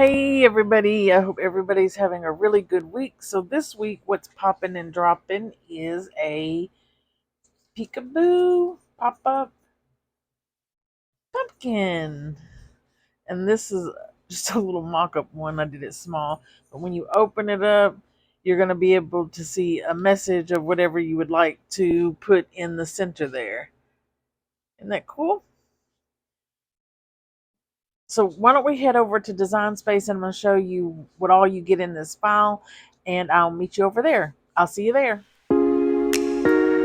Hey everybody, I hope everybody's having a really good week. So this week what's popping and dropping is a peekaboo pop-up pumpkin. And this is just a little mock-up one. I did it small. But when you open it up, you're going to be able to see a message of whatever you would like to put in the center there. Isn't that cool? So why don't we head over to Design Space and I'm going to show you what all you get in this file and I'll meet you over there. I'll see you there.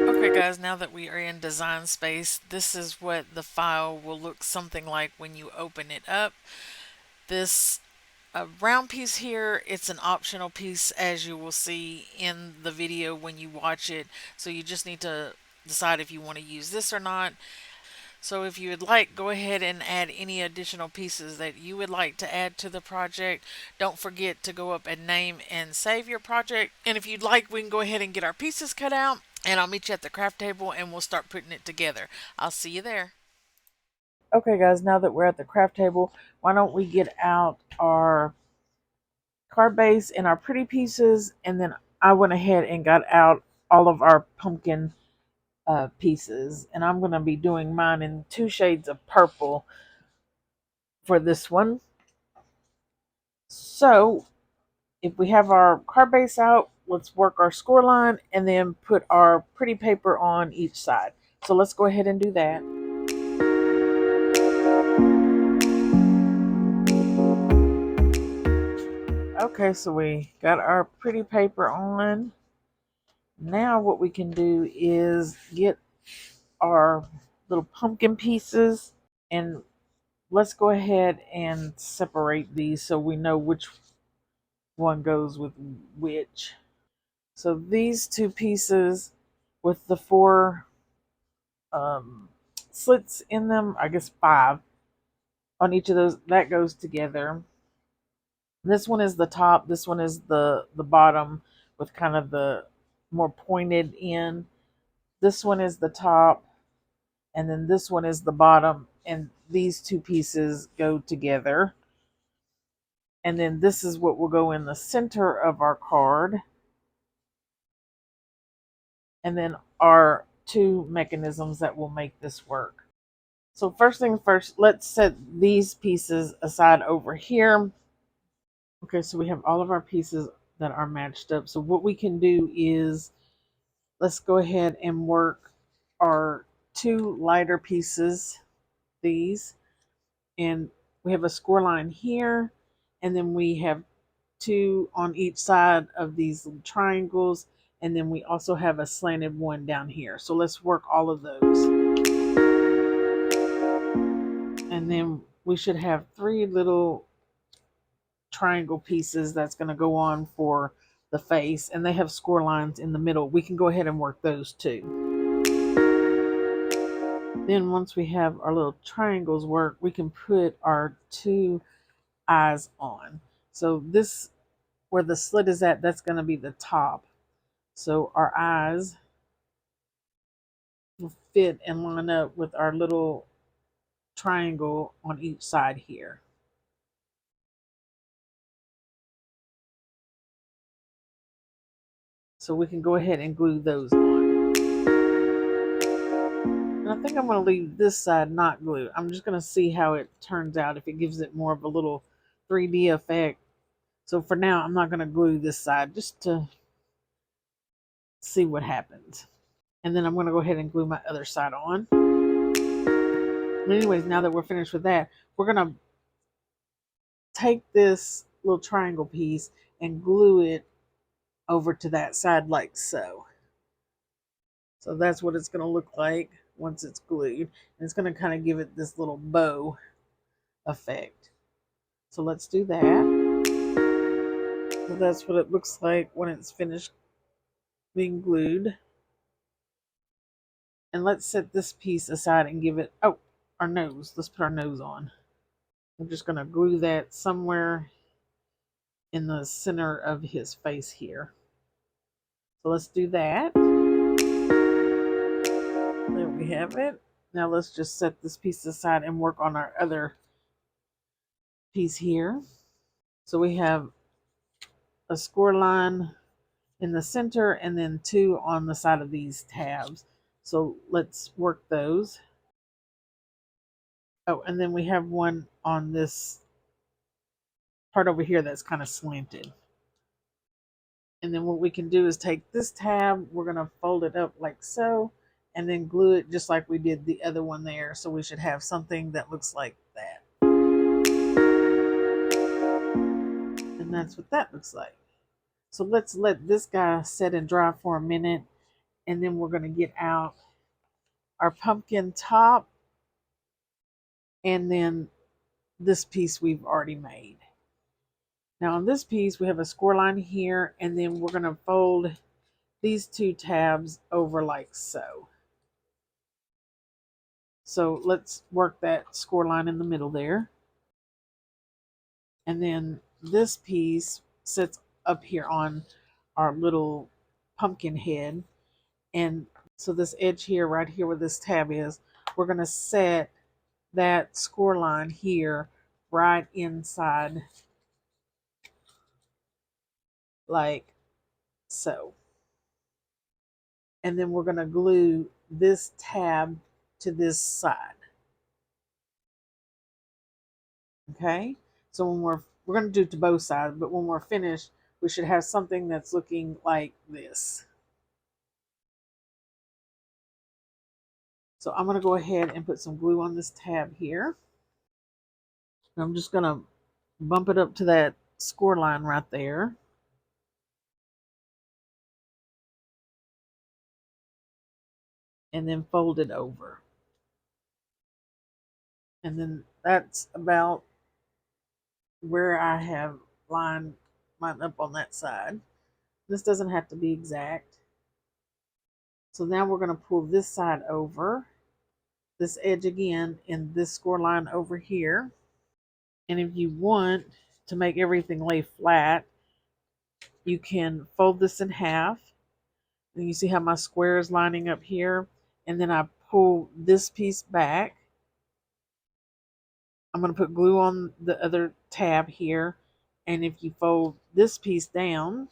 Okay guys, now that we are in Design Space, this is what the file will look something like when you open it up. This round piece here, it's an optional piece as you will see in the video when you watch it. So you just need to decide if you want to use this or not. So if you would like, go ahead and add any additional pieces that you would like to add to the project. Don't forget to go up and name and save your project. And if you'd like, we can go ahead and get our pieces cut out and I'll meet you at the craft table and we'll start putting it together. I'll see you there. Okay guys, now that we're at the craft table, why don't we get out our card base and our pretty pieces, and then I went ahead and got out all of our pumpkin pieces, and I'm going to be doing mine in 2 shades of purple for this one. So if we have our card base out, let's work our score line and then put our pretty paper on each side. So let's go ahead and do that. Okay, so we got our pretty paper on. Now what we can do is get our little pumpkin pieces and let's go ahead and separate these so we know which one goes with which. So these two pieces with the four slits in them, I guess 5 on each of those, that goes together. This one is the top, this one is the bottom with kind of the more pointed end. This one is the top, and then this one is the bottom, and these two pieces go together. And then this is what will go in the center of our card. And then our 2 mechanisms that will make this work. So first thing first, let's set these pieces aside over here. Okay, so we have all of our pieces that are matched up. So what we can do is let's go ahead and work our 2 lighter pieces, these, and we have a score line here, and then we have 2 on each side of these little triangles, and then we also have a slanted one down here. So let's work all of those. And then we should have 3 little triangle pieces that's going to go on for the face, and they have score lines in the middle. We can go ahead and work those too. Then once we have our little triangles work, we can put our 2 eyes on. So this, where the slit is at, that's going to be the top. So our eyes will fit and line up with our little triangle on each side here. So we can go ahead and glue those on. And I think I'm going to leave this side not glued. I'm just going to see how it turns out, if it gives it more of a little 3D effect. So for now, I'm not going to glue this side just to see what happens. And then I'm going to go ahead and glue my other side on. But anyways, now that we're finished with that, we're going to take this little triangle piece and glue it over to that side like so. So that's what it's going to look like once it's glued. And it's going to kind of give it this little bow effect. So let's do that. So that's what it looks like when it's finished being glued. And let's set this piece aside and give it, oh, our nose. Let's put our nose on. I'm just going to glue that somewhere in the center of his face here. So let's do that. There we have it. Now let's just set this piece aside and work on our other piece here. So we have a score line in the center and then 2 on the side of these tabs. So let's work those. Oh, and then we have one on this part over here that's kind of slanted. And then what we can do is take this tab, we're going to fold it up like so, and then glue it just like we did the other one there. So we should have something that looks like that. And that's what that looks like. So let's let this guy set and dry for a minute, and then we're going to get out our pumpkin top and then this piece we've already made. Now on this piece we have a score line here, and then we're going to fold these 2 tabs over like so. So let's work that score line in the middle there. And then this piece sits up here on our little pumpkin head. And so this edge here, right here where this tab is, we're going to set that score line here right inside like so. And then we're going to glue this tab to this side. Okay, so when we're going to do it to both sides, but when we're finished, we should have something that's looking like this. So I'm going to go ahead and put some glue on this tab here. And I'm just going to bump it up to that score line right there. And then fold it over. And then that's about where I have lined mine up on that side. This doesn't have to be exact. So now we're going to pull this side over, this edge again, and this score line over here. And if you want to make everything lay flat, you can fold this in half. And you see how my square is lining up here? And then I pull this piece back. I'm going to put glue on the other tab here. And if you fold this piece down,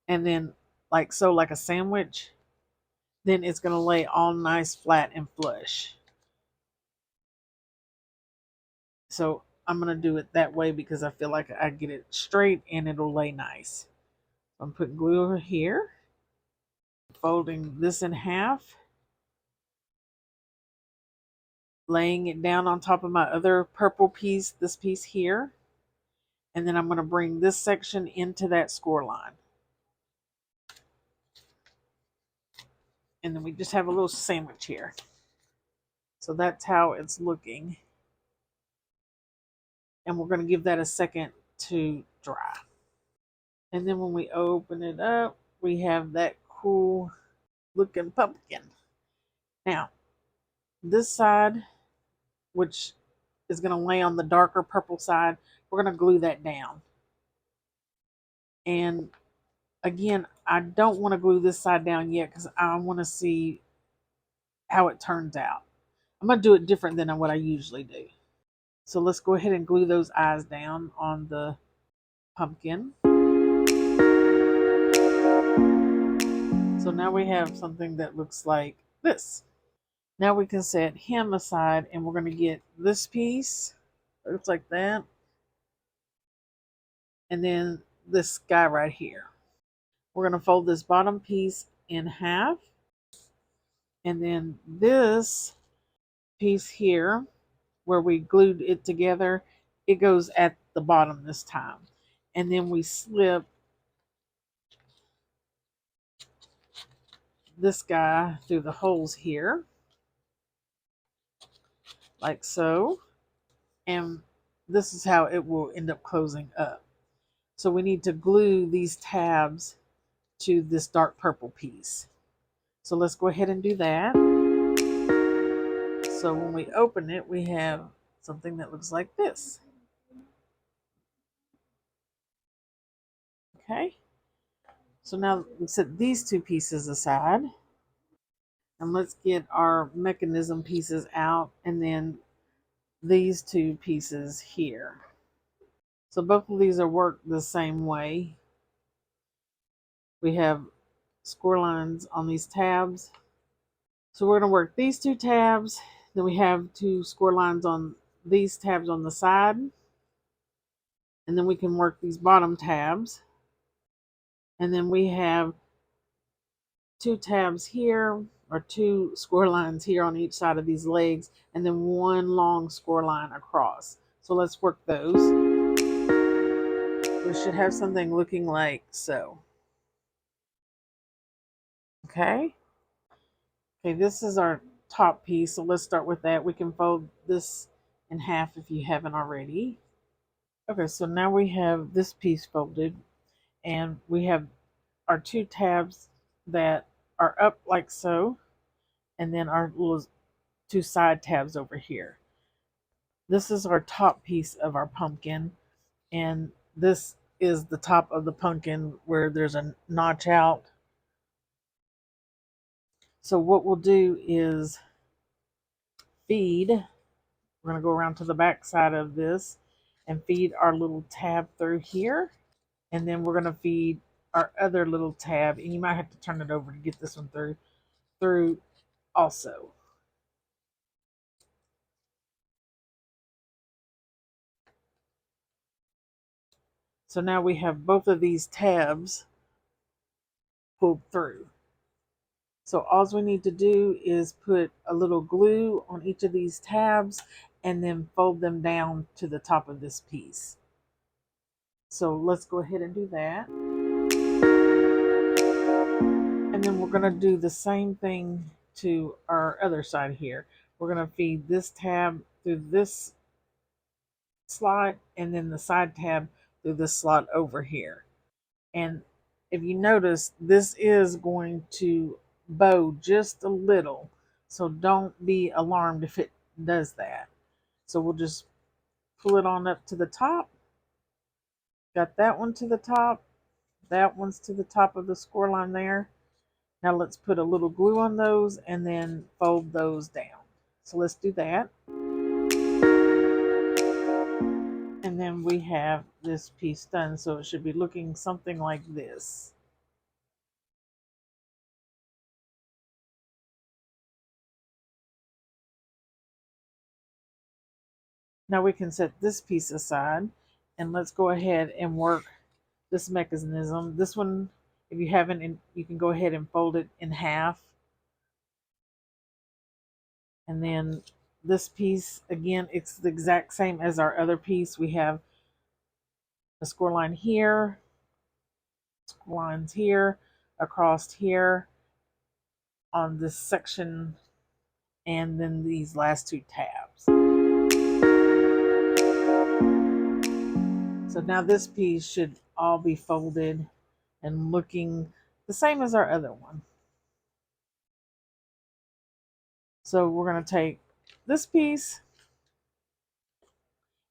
and then like so, like a sandwich, then it's going to lay all nice, flat, and flush. So I'm going to do it that way because I feel like I get it straight and it'll lay nice. I'm putting glue over here, folding this in half, laying it down on top of my other purple piece, this piece here. And then I'm going to bring this section into that score line. And then we just have a little sandwich here. So that's how it's looking. And we're going to give that a second to dry. And then when we open it up, we have that cool looking pumpkin. Now, this side, which is going to lay on the darker purple side, we're going to glue that down. And again, I don't want to glue this side down yet because I want to see how it turns out. I'm going to do it different than what I usually do. So let's go ahead and glue those eyes down on the pumpkin. So now we have something that looks like this. Now we can set him aside and we're going to get this piece. It looks like that. And then this guy right here. We're going to fold this bottom piece in half. And then this piece here, where we glued it together, it goes at the bottom this time. And then we slip this guy through the holes here, like so. And this is how it will end up closing up. So we need to glue these tabs to this dark purple piece. So let's go ahead and do that. So when we open it, we have something that looks like this. Okay. So now we set these 2 pieces aside. And let's get our mechanism pieces out, and then these 2 pieces here. So both of these are worked the same way. We have score lines on these tabs. So we're going to work these two tabs. Then we have two score lines on these tabs on the side. And then we can work these bottom tabs. And then we have two tabs here, or two score lines here on each side of these legs, and then one long score line across. So let's work those. We should have something looking like so. Okay. Okay, this is our top piece, so let's start with that. We can fold this in half if you haven't already. Okay, so now we have this piece folded, and we have our two tabs that are up like so, and then our little two side tabs over here. This is our top piece of our pumpkin, and this is the top of the pumpkin where there's a notch out. So what we'll do is feed. We're going to go around to the back side of this and feed our little tab through here. And then we're going to feed our other little tab, and you might have to turn it over to get this one through also. So now we have both of these tabs pulled through. So all we need to do is put a little glue on each of these tabs and then fold them down to the top of this piece. So let's go ahead and do that. And then we're going to do the same thing to our other side here. We're going to feed this tab through this slot and then the side tab through this slot over here. And if you notice, this is going to bow just a little, so don't be alarmed if it does that. So we'll just pull it on up to the top. Got that one to the top. That one's to the top of the score line there. Now let's put a little glue on those and then fold those down. So let's do that. And then we have this piece done, so it should be looking something like this. Now we can set this piece aside, and let's go ahead and work this mechanism. This one, if you haven't, you can go ahead and fold it in half. And then this piece, again, it's the exact same as our other piece. We have a score line here, score lines here, across here on this section, and then these last two tabs. So now this piece should all be folded and looking the same as our other one. So we're going to take this piece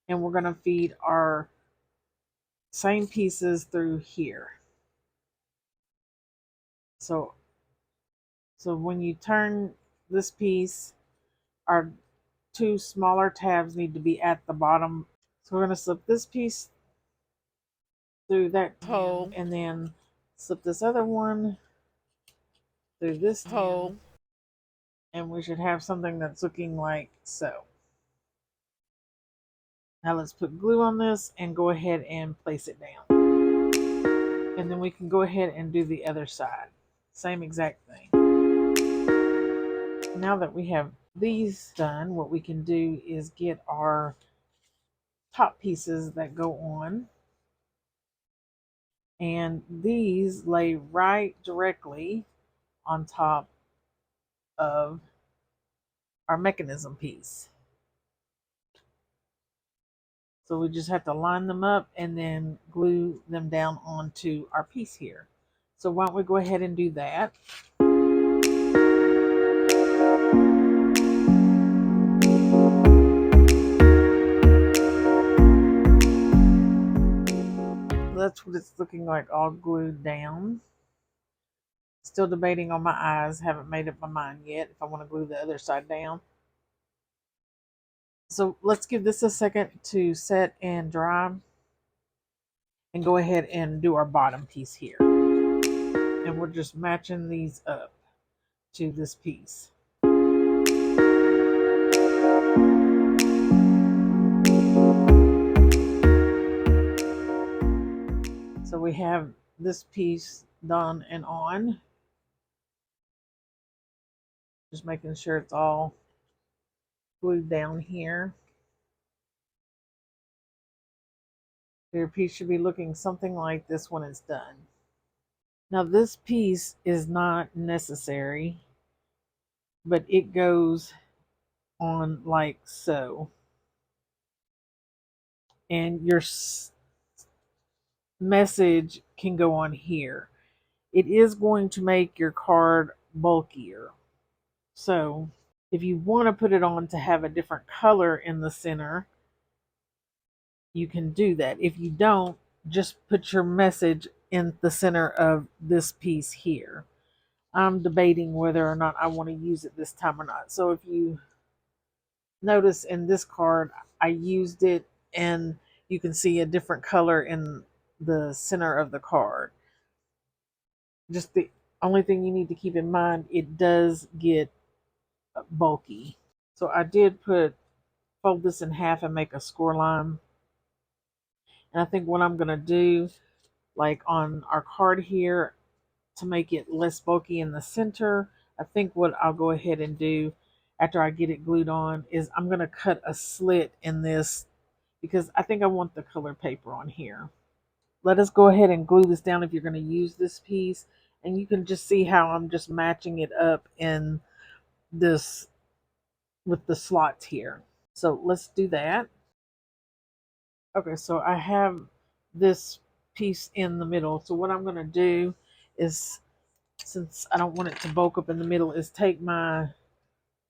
and we're going to feed our same pieces through here. So when you turn this piece, our two smaller tabs need to be at the bottom. So we're going to slip this piece through that hole and then slip this other one through this hole, and we should have something that's looking like so. Now let's put glue on this and go ahead and place it down. And then we can go ahead and do the other side. Same exact thing. Now that we have these done, what we can do is get our top pieces that go on. And these lay right directly on top of our mechanism piece. So we just have to line them up and then glue them down onto our piece here. So why don't we go ahead and do that. That's what it's looking like, all glued down. Still debating on my eyes. Haven't made up my mind yet if I want to glue the other side down. So let's give this a second to set and dry. and go ahead and do our bottom piece here. And we're just matching these up to this piece. So we have this piece done and on. Just making sure it's all glued down here. Your piece should be looking something like this when it's done. Now this piece is not necessary, but it goes on like so. And your message can go on here. It is going to make your card bulkier. So if you want to put it on to have a different color in the center, you can do that. If you don't, just put your message in the center of this piece here. I'm debating whether or not I want to use it this time or not. So if you notice in this card, I used it and you can see a different color in the center of the card. Just the only thing you need to keep in mind, it does get bulky. So I did fold this in half and make a score line. And I think what I'm going to do, like on our card here, to make it less bulky in the center, I think what I'll go ahead and do after I get it glued on is I'm going to cut a slit in this because I think I want the color paper on here. Let us go ahead and glue this down if you're going to use this piece. And you can just see how I'm just matching it up in this with the slots here. So let's do that. Okay, so I have this piece in the middle. So what I'm going to do is, since I don't want it to bulk up in the middle, is take my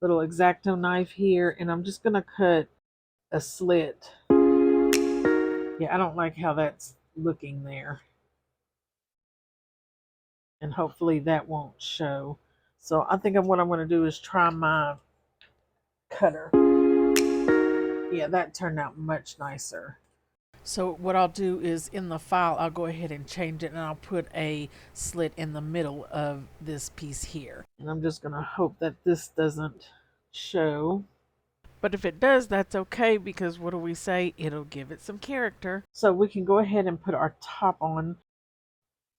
little X-Acto knife here and I'm just going to cut a slit. Yeah, I don't like how that's looking there. And hopefully that won't show. So I think what I'm going to do is try my cutter. Yeah, that turned out much nicer. So what I'll do is in the file, I'll go ahead and change it and I'll put a slit in the middle of this piece here. And I'm just going to hope that this doesn't show. But if it does, that's okay because what do we say? It'll give it some character. So we can go ahead and put our top on.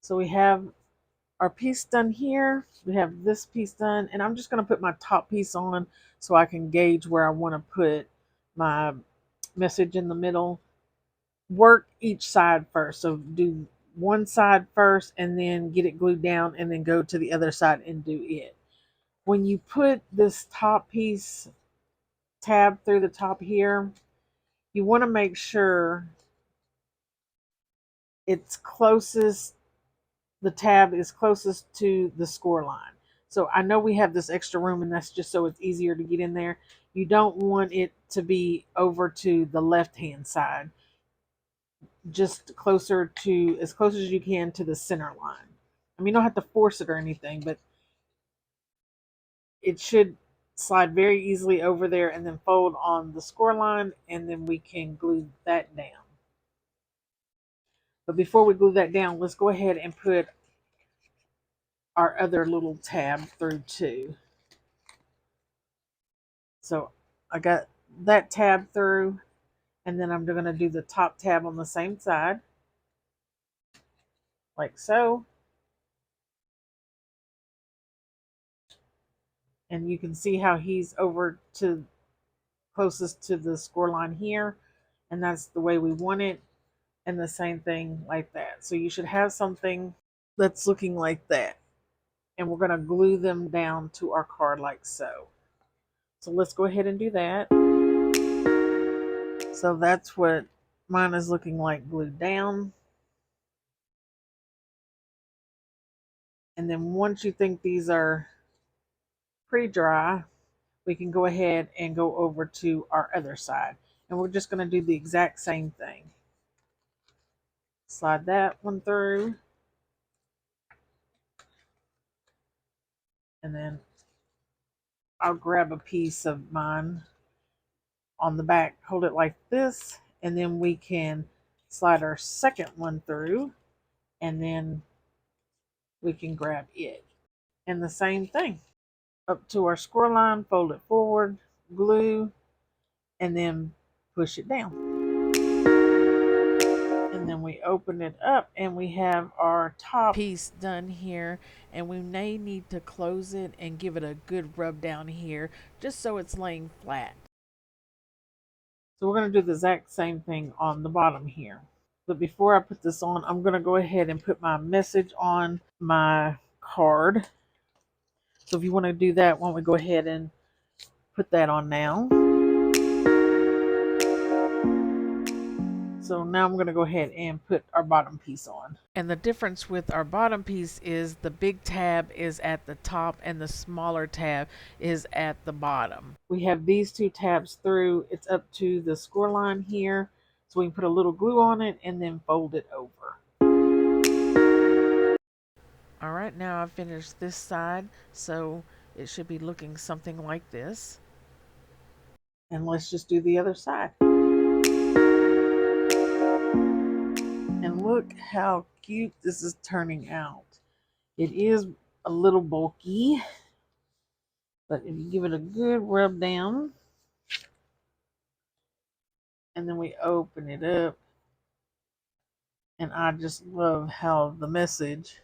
So we have our piece done here. We have this piece done. And I'm just going to put my top piece on so I can gauge where I want to put my message in the middle. Work each side first. So do one side first and then get it glued down and then go to the other side and do it. When you put this top piece tab through the top here, you want to make sure it's closest, the tab is closest to the score line. So I know we have this extra room and that's just so it's easier to get in there. You don't want it to be over to the left hand side. Just closer to, as close as you can to the center line. I mean, you don't have to force it or anything, but it should slide very easily over there and then fold on the score line, and then we can glue that down. But before we glue that down, let's go ahead and put our other little tab through too. So I got that tab through, and then I'm going to do the top tab on the same side, like so. And you can see how he's over to closest to the score line here, and that's the way we want it, and the same thing like that. So you should have something that's looking like that, and we're going to glue them down to our card like so. So let's go ahead and do that. So that's what mine is looking like glued down. And then once you think these are pretty dry, we can go ahead and go over to our other side. And we're just going to do the exact same thing. Slide that one through. And then I'll grab a piece of mine on the back, hold it like this, and then we can slide our second one through, and then we can grab it. And the same thing. Up to our score line, fold it forward, glue, and then push it down. And then we open it up and we have our top piece done here, and we may need to close it and give it a good rub down here just so it's laying flat. So we're going to do the exact same thing on the bottom here. But before I put this on, I'm going to go ahead and put my message on my card. So if you want to do that, why don't we go ahead and put that on now. So now I'm going to go ahead and put our bottom piece on. And the difference with our bottom piece is the big tab is at the top and the smaller tab is at the bottom. We have these two tabs through. It's up to the score line here. So we can put a little glue on it and then fold it over. All right, now I've finished this side, so it should be looking something like this. And let's just do the other side. And look how cute this is turning out. It is a little bulky, but if you give it a good rub down, and then we open it up, and I just love how the message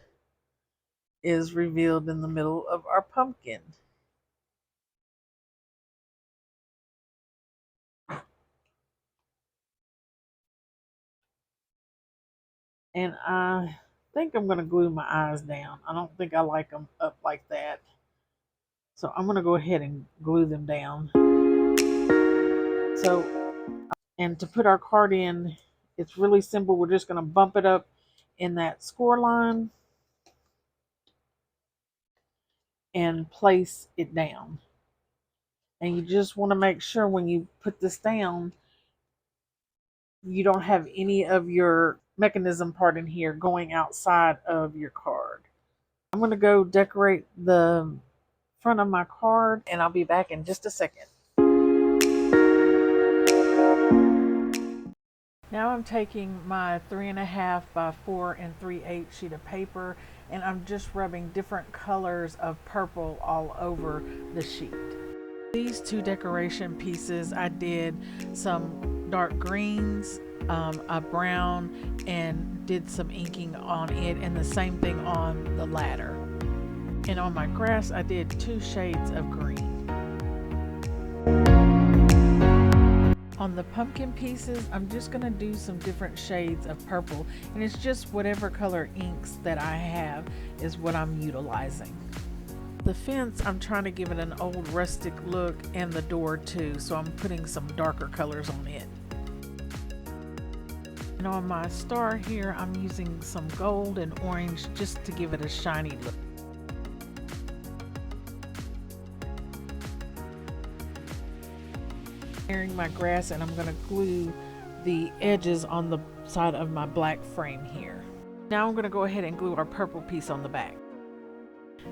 is revealed in the middle of our pumpkin. And I think I'm going to glue my eyes down. I don't think I like them up like that. So I'm going to go ahead and glue them down. So, and to put our card in, it's really simple. We're just going to bump it up in that score line and place it down. And you just want to make sure when you put this down, you don't have any of your mechanism part in here going outside of your card. I'm going to go decorate the front of my card, and I'll be back in just a second. Now I'm taking my 3.5 by 4 3/8 sheet of paper, and I'm just rubbing different colors of purple all over the sheet. These two decoration pieces, I did some dark greens, a brown, and did some inking on it, and the same thing on the ladder. And on my grass, I did 2 shades of green. On the pumpkin pieces, I'm just going to do some different shades of purple, and it's just whatever color inks that I have is what I'm utilizing. The fence, I'm trying to give it an old rustic look, and the door too, so I'm putting some darker colors on it. And on my star here, I'm using some gold and orange just to give it a shiny look. My grass, and I'm going to glue the edges on the side of my black frame here. Now I'm going to go ahead and glue our purple piece on the back.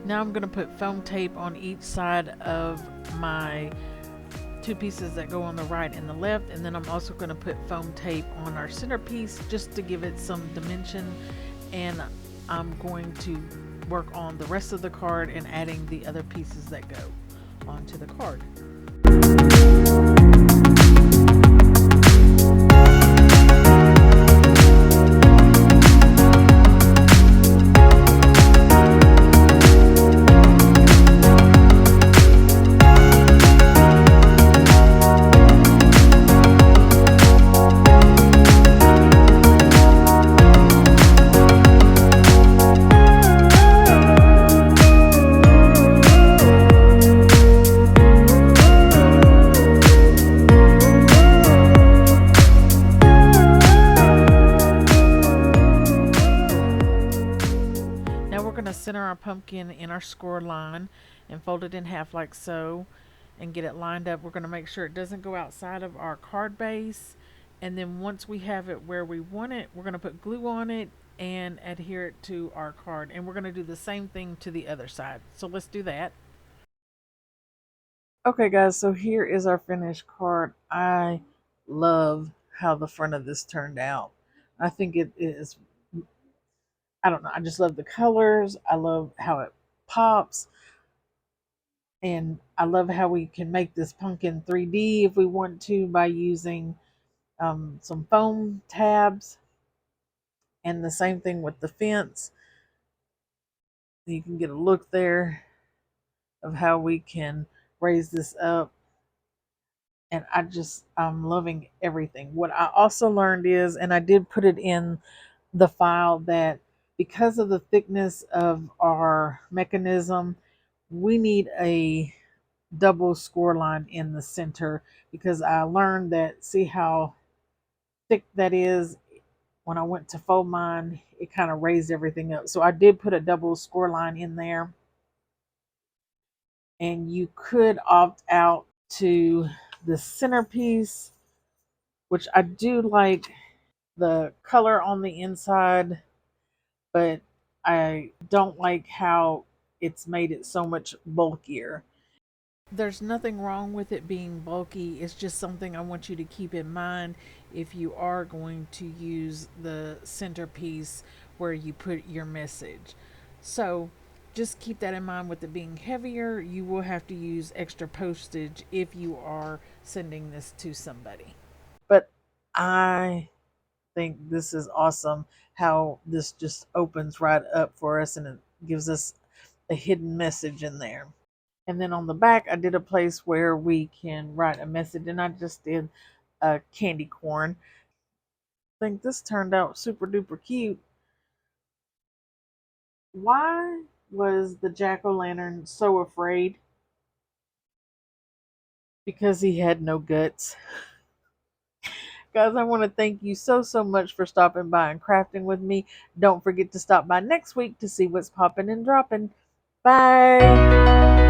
Now I'm going to put foam tape on each side of my 2 pieces that go on the right and the left, and then I'm also going to put foam tape on our centerpiece just to give it some dimension, and I'm going to work on the rest of the card and adding the other pieces that go onto the card. Center our pumpkin in our score line and fold it in half like so and get it lined up. We're going to make sure it doesn't go outside of our card base, and then once we have it where we want it, we're going to put glue on it and adhere it to our card, and we're going to do the same thing to the other side. So let's do that. Okay guys, so here is our finished card. I love how the front of this turned out. I think it is, I don't know, I just love the colors. I love how it pops. And I love how we can make this pumpkin 3D if we want to by using some foam tabs. And the same thing with the fence. You can get a look there of how we can raise this up. And I'm loving everything. What I also learned is, and I did put it in the file, that because of the thickness of our mechanism, we need a double score line in the center, because I learned that, see how thick that is, when I went to fold mine, it kind of raised everything up. So I did put a double score line in there, and you could opt out to the centerpiece, which I do like the color on the inside, but I don't like how it's made it so much bulkier. There's nothing wrong with it being bulky. It's just something I want you to keep in mind if you are going to use the centerpiece where you put your message. So just keep that in mind. With it being heavier, you will have to use extra postage if you are sending this to somebody. But I think this is awesome how this just opens right up for us, and it gives us a hidden message in there. And then on the back, I did a place where we can write a message, and I just did a candy corn. I think this turned out super duper cute. Why was the jack-o'-lantern so afraid? Because he had no guts. Guys, I want to thank you so much for stopping by and crafting with me. Don't forget to stop by next week to see what's popping and dropping. Bye.